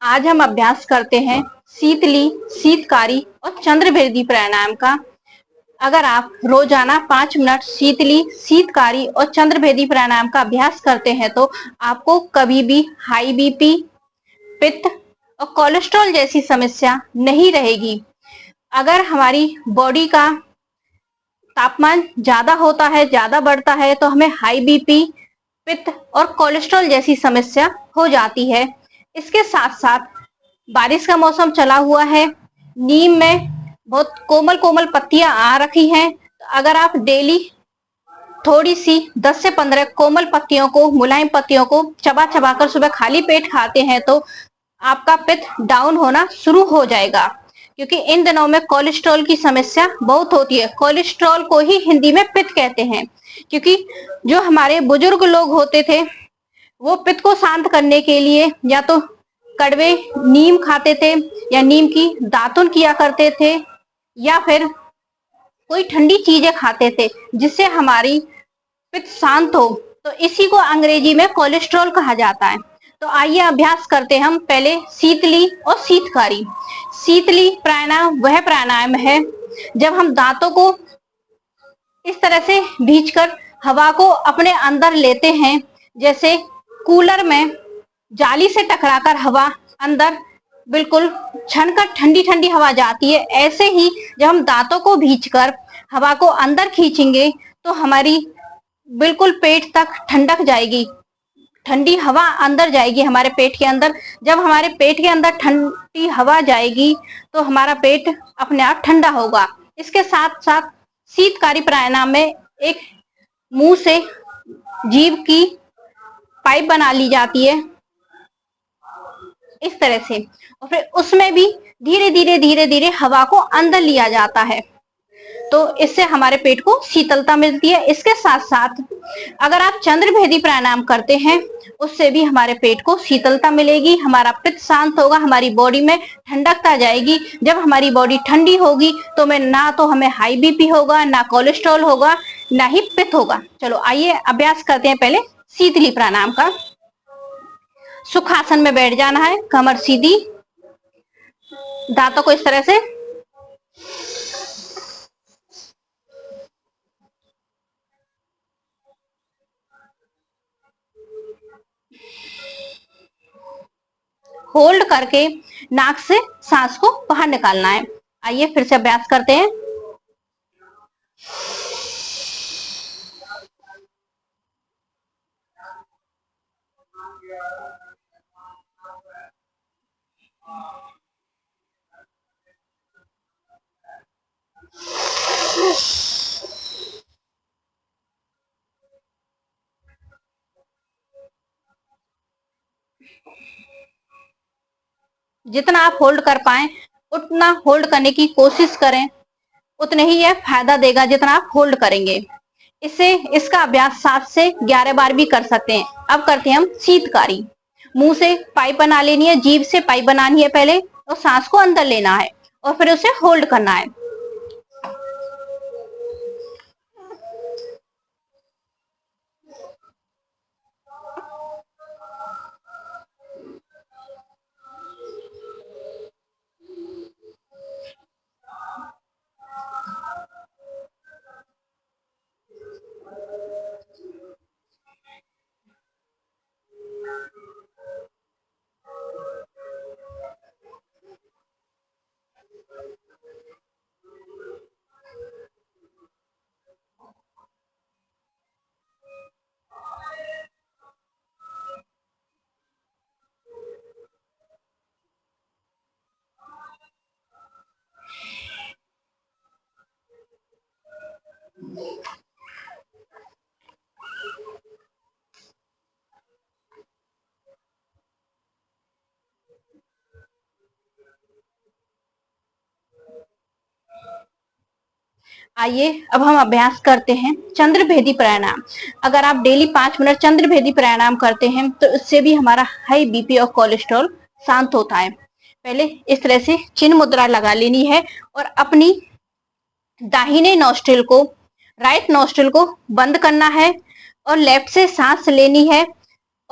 आज हम अभ्यास करते हैं शीतली, शीतकारी और चंद्रभेदी प्राणायाम का। अगर आप रोजाना 5 मिनट शीतली, शीतकारी और चंद्रभेदी प्राणायाम का अभ्यास करते हैं तो आपको कभी भी हाई बीपी, पित्त और कोलेस्ट्रॉल जैसी समस्या नहीं रहेगी। अगर हमारी बॉडी का तापमान ज्यादा होता है, ज्यादा बढ़ता है तो हमें हाई बीपी, पित्त और कोलेस्ट्रॉल जैसी समस्या हो जाती है। इसके साथ साथ बारिश का मौसम चला हुआ है, नीम में बहुत कोमल कोमल पत्तियां आ रखी हैं। तो अगर आप डेली थोड़ी सी 10 से 15 कोमल पत्तियों को, मुलायम पत्तियों को चबा चबा कर सुबह खाली पेट खाते हैं तो आपका पित्त डाउन होना शुरू हो जाएगा। क्योंकि इन दिनों में कोलेस्ट्रॉल की समस्या बहुत होती है। कोलेस्ट्रॉल को ही हिंदी में पित्त कहते हैं। क्योंकि जो हमारे बुजुर्ग लोग होते थे वो पित्त को शांत करने के लिए या तो कड़वे नीम खाते थे या नीम की दातुन किया करते थे या फिर कोई ठंडी चीजें खाते थे जिससे हमारी पित्त शांत हो। तो इसी को अंग्रेजी में कोलेस्ट्रॉल कहा जाता है। तो आइए अभ्यास करते हैं हम पहले शीतली और शीतकारी। शीतली प्राणायाम वह प्राणायाम है जब हम दांतों को इस तरह से भींचकर हवा को अपने अंदर लेते हैं, जैसे कूलर में जाली से टकराकर हवा अंदर बिल्कुल छनकर ठंडी ठंडी हवा जाती है। ऐसे ही जब हम दांतों को भींचकर हवा को अंदर खींचेंगे तो हमारी बिल्कुल पेट तक ठंडक जाएगी, ठंडी हवा अंदर जाएगी हमारे पेट के अंदर। जब हमारे पेट के अंदर ठंडी हवा जाएगी तो हमारा पेट अपने आप ठंडा होगा। इसके साथ साथ शीतकारी प्राणायाम में एक मुंह से जीभ की पाइप बना ली जाती है इस तरह से, और फिर उसमें भी धीरे धीरे धीरे धीरे हवा को अंदर लिया जाता है। तो इससे हमारे पेट को शीतलता मिलती है। इसके साथ साथ अगर आप चंद्रभेदी प्राणायाम करते हैं उससे भी हमारे पेट को शीतलता मिलेगी, हमारा पित्त शांत होगा, हमारी बॉडी में ठंडकता जाएगी। जब हमारी बॉडी ठंडी होगी तो ना तो हमें हाई बीपी होगा, ना कोलेस्ट्रॉल होगा, ना ही पित्त होगा। चलो आइए अभ्यास करते हैं पहले शीतली प्राणायाम का। सुखासन में बैठ जाना है, कमर सीधी, दांतों को इस तरह से होल्ड करके नाक से सांस को बाहर निकालना है। आइए फिर से अभ्यास करते हैं। जितना आप होल्ड कर पाए उतना होल्ड करने की कोशिश करें, उतने ही यह फायदा देगा जितना आप होल्ड करेंगे। इससे इसका अभ्यास 7 से 11 बार भी कर सकते हैं। अब करते हैं हम शीतकारी। मुंह से पाइप बना लेनी है, जीभ से पाइप बनानी है पहले, और सांस को अंदर लेना है और फिर उसे होल्ड करना है। आइए अब हम अभ्यास करते हैं चंद्रभेदी प्राणायाम। अगर आप डेली 5 मिनट चंद्रभेदी प्राणायाम करते हैं तो इससे भी हमारा हाई बीपी और कोलेस्ट्रॉल शांत होता है। पहले इस तरह से चिन्ह मुद्रा लगा लेनी है और अपनी दाहिने नोस्ट्रिल को, राइट नोस्ट्रिल को बंद करना है और लेफ्ट से सांस लेनी है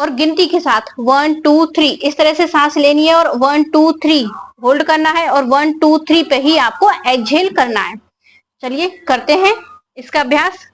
और गिनती के साथ 1 2 3 इस तरह से सांस लेनी है और 1 2 3 होल्ड करना है और 1 2 3 पे ही आपको एक्सहेल करना है। चलिए करते हैं इसका अभ्यास।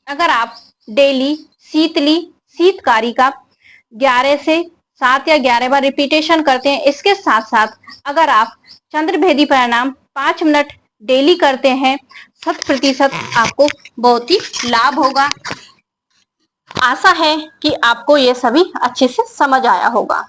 अगर आप डेली शीतली शीतकारी का 11 से 7 या 11 बार रिपीटेशन करते हैं, इसके साथ साथ अगर आप चंद्रभेदी प्राणायाम 5 मिनट डेली करते हैं, 100% आपको बहुत ही लाभ होगा। आशा है कि आपको ये सभी अच्छे से समझ आया होगा।